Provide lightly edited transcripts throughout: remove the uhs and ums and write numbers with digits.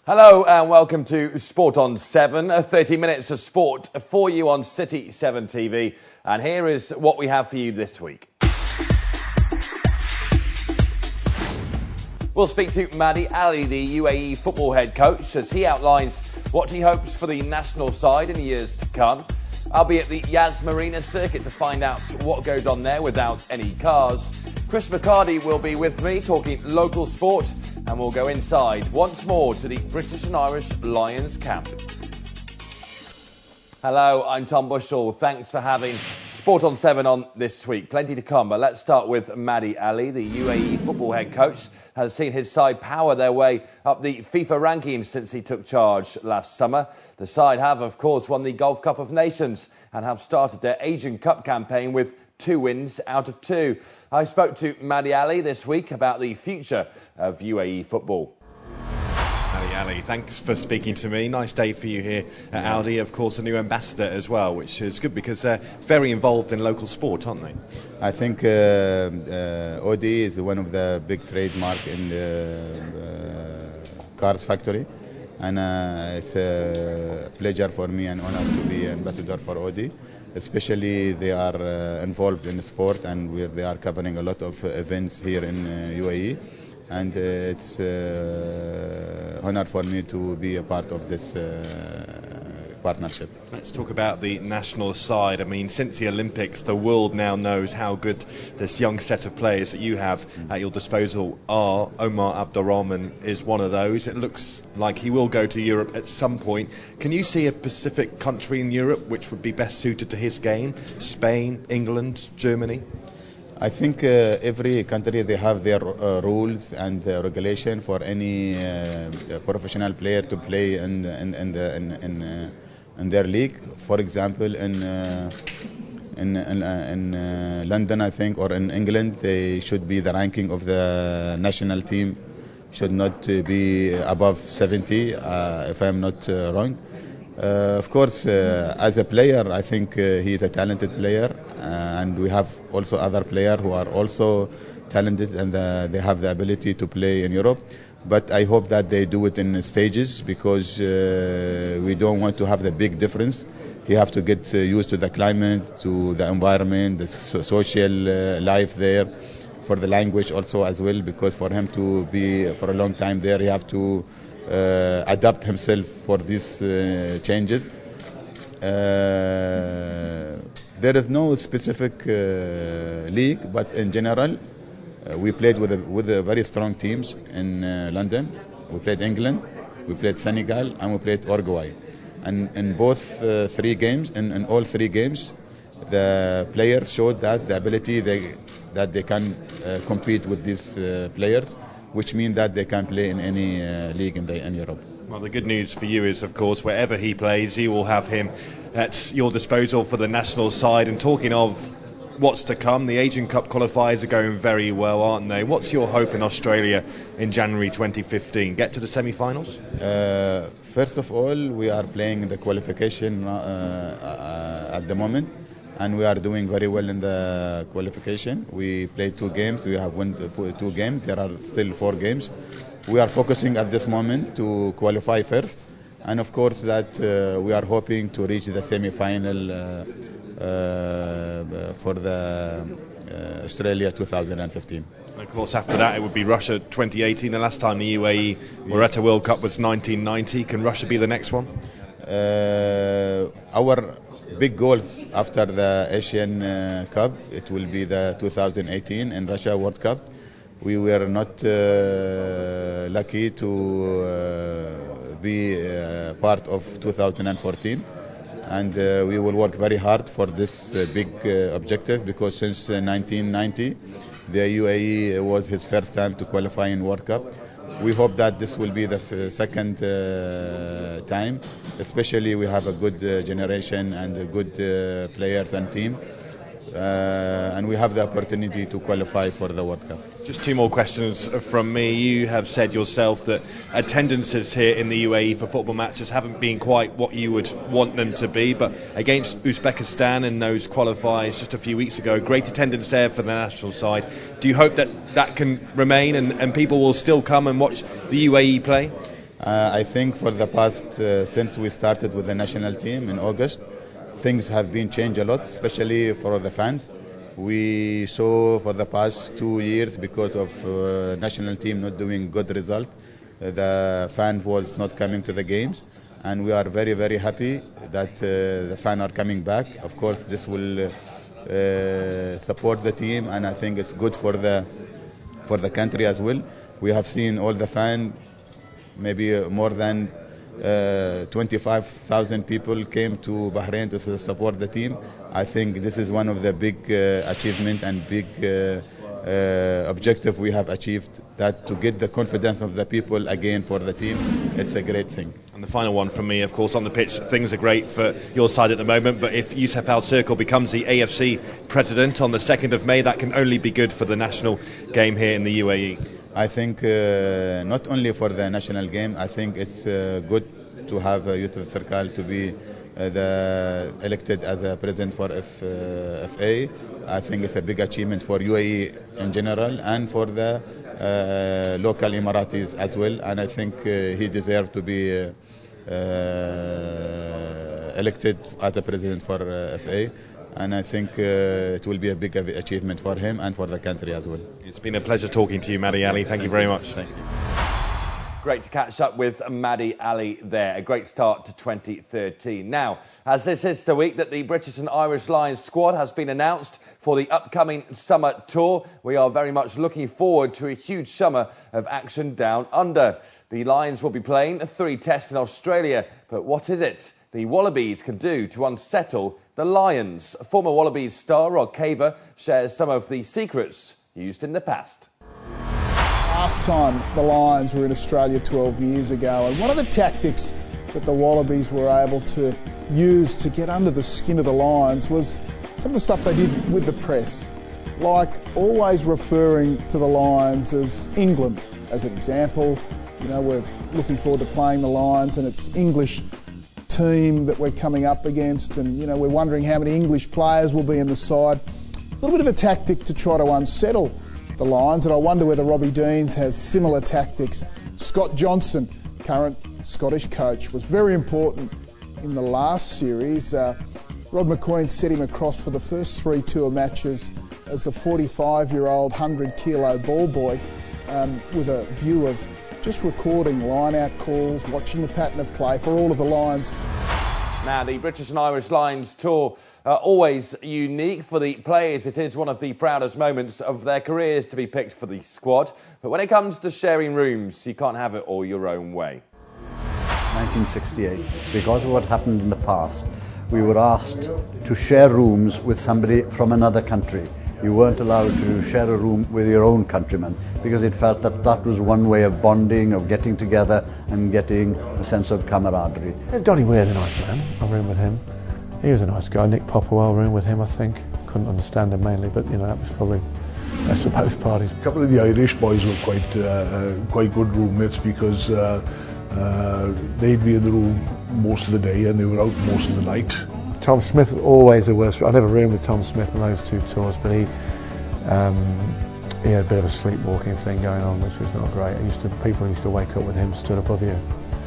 Hello and welcome to Sport on 7, 30 minutes of sport for you on City 7 TV. And here is what we have for you this week. We'll speak to Madi Ali, the UAE football head coach, as he outlines what he hopes for the national side in the years to come. I'll be at the Yas Marina circuit to find out what goes on there without any cars. Chris McCarty will be with me talking local sport, and we'll go inside once more to the British and Irish Lions camp. Hello, I'm Tom Bushell. Thanks for having Sport on 7 on this week. Plenty to come, but let's start with Madi Ali, the UAE football head coach, has seen his side power their way up the FIFA rankings since he took charge last summer. The side have, of course, won the Gulf Cup of Nations and have started their Asian Cup campaign with 2 wins out of 2. I spoke to Madi Ali this week about the future of UAE football. Madi Ali, thanks for speaking to me. Nice day for you here at Audi. Of course, a new ambassador as well, which is good because they're very involved in local sport, aren't they? I think Audi is one of the big trademark in the cars factory, and it's a pleasure for me and honor to be ambassador for Audi. Especially they are involved in sport, and where they are covering a lot of events here in UAE. And it's honor for me to be a part of this partnership. Let's talk about the national side. I mean, since the Olympics, the world now knows how good this young set of players that you have at your disposal are. Omar Abdulrahman is one of those. It looks like he will go to Europe at some point. Can you see a specific country in Europe which would be best suited to his game? Spain, England, Germany? I think every country, they have their rules and regulation for any professional player to play in their league. For example, in London, I think, or in England, they should be the ranking of the national team should not be above 70, if I'm not wrong. Of course, as a player, I think he is a talented player, and we have also other players who are also talented, and they have the ability to play in Europe. But I hope that they do it in stages, because we don't want to have the big difference. You have to get used to the climate, to the environment, the social life there, for the language also as well, because for him to be for a long time there, you have to adapt himself for these changes. There is no specific league, but in general, we played with very strong teams in London. We played England, we played Senegal, and we played Uruguay. And in both 3 games, in all 3 games, the players showed that the ability that they can compete with these players, which means that they can play in any league in Europe. Well, the good news for you is, of course, wherever he plays, you will have him at your disposal for the national side. And talking of what's to come, the Asian Cup qualifiers are going very well, aren't they? What's your hope in Australia in January 2015? Get to the semi-finals? First of all, we are playing the qualification at the moment, and we are doing very well in the qualification. We played 2 games. We have won 2 games. There are still 4 games. We are focusing at this moment to qualify first, and of course that we are hoping to reach the semi-final for the Australia 2015. Of course, after that it would be Russia 2018. The last time the UAE were at a World Cup was 1990. Can Russia be the next one? Our big goals after the Asian Cup, it will be the 2018 in Russia World Cup. We were not lucky to be part of 2014, and we will work very hard for this big objective, because since 1990 the UAE was his first time to qualify in World Cup. We hope that this will be the second time. Especially we have a good generation and good players and team, and we have the opportunity to qualify for the World Cup. Just 2 more questions from me. You have said yourself that attendances here in the UAE for football matches haven't been quite what you would want them to be, but against Uzbekistan in those qualifiers just a few weeks ago, great attendance there for the national side. Do you hope that that can remain and people will still come and watch the UAE play? I think for the past, since we started with the national team in August, things have been changed a lot, especially for the fans. We saw for the past 2 years, because of national team not doing good result, the fan was not coming to the games, and we are very, very happy that the fans are coming back. Of course, this will support the team, and I think it's good for the country as well. We have seen all the fans, maybe more than 25,000 people came to Bahrain to support the team. I think this is one of the big achievement and big objective we have achieved, that to get the confidence of the people again for the team. It's a great thing. And the final one from me, of course, on the pitch, things are great for your side at the moment, but if Youssef Al Circle becomes the AFC president on the 2nd of May, that can only be good for the national game here in the UAE. I think not only for the national game, I think it's good to have Youssef Circle to be elected as a president for FA. I think it's a big achievement for UAE in general and for the local Emiratis as well. And I think he deserves to be elected as a president for FA. And I think it will be a big achievement for him and for the country as well. It's been a pleasure talking to you, Mady Ali. Thank you very much. Thank you. Great to catch up with Mady Ali there. A great start to 2013. Now, as this is the week that the British and Irish Lions squad has been announced for the upcoming summer tour, we are very much looking forward to a huge summer of action down under. The Lions will be playing 3 tests in Australia, but what is it the Wallabies can do to unsettle the Lions? Former Wallabies star Rod Caver shares some of the secrets used in the past. Last time the Lions were in Australia 12 years ago, and one of the tactics that the Wallabies were able to use to get under the skin of the Lions was some of the stuff they did with the press, like always referring to the Lions as England as an example. You know, we're looking forward to playing the Lions and it's English team that we're coming up against, and you know, we're wondering how many English players will be in the side. A little bit of a tactic to try to unsettle the Lions, and I wonder whether Robbie Deans has similar tactics. Scott Johnson, current Scottish coach, was very important in the last series. Rod McQueen set him across for the first 3 tour matches as the 45-year-old 100-kilo ball boy, with a view of just recording line-out calls, watching the pattern of play for all of the Lions. Now, the British and Irish Lions tour always unique for the players. It is one of the proudest moments of their careers to be picked for the squad. But when it comes to sharing rooms, you can't have it all your own way. 1968, because of what happened in the past, we were asked to share rooms with somebody from another country. You weren't allowed to share a room with your own countrymen, because it felt that that was one way of bonding, of getting together and getting a sense of camaraderie. Donny Weir's a nice man. I roomed with him. He was a nice guy. Nick Popperwell roomed with him, I think. Couldn't understand him mainly, but you know, that was probably best of both parties. A couple of the Irish boys were quite good roommates, because they'd be in the room most of the day and they were out most of the night. Tom Smith was always the worst. I never roomed with Tom Smith on those 2 tours, but he had a bit of a sleepwalking thing going on, which was not great. People used to wake up with him stood above you.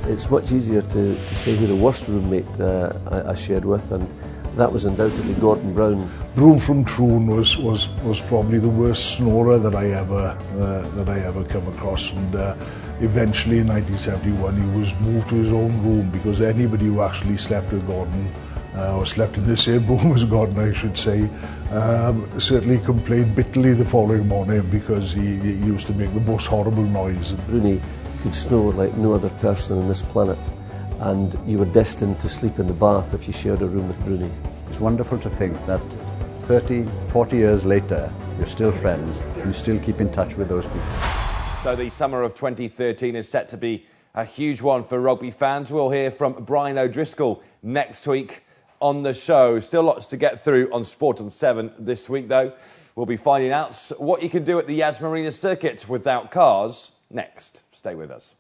It's much easier to say who the worst roommate I shared with, and that was undoubtedly Gordon Brown. Broom from Troon was probably the worst snorer that I ever come across, and eventually in 1971 he was moved to his own room, because anybody who actually slept with Gordon, or slept in the same room as Gordon, I should say, certainly complained bitterly the following morning, because he used to make the most horrible noise. Bruni could snore like no other person on this planet, and you were destined to sleep in the bath if you shared a room with Bruni. It's wonderful to think that 30, 40 years later, you're still friends, you still keep in touch with those people. So the summer of 2013 is set to be a huge one for rugby fans. We'll hear from Brian O'Driscoll next week on the show. Still lots to get through on Sport on 7 this week, though. We'll be finding out what you can do at the Yas Marina circuit without cars next. Stay with us.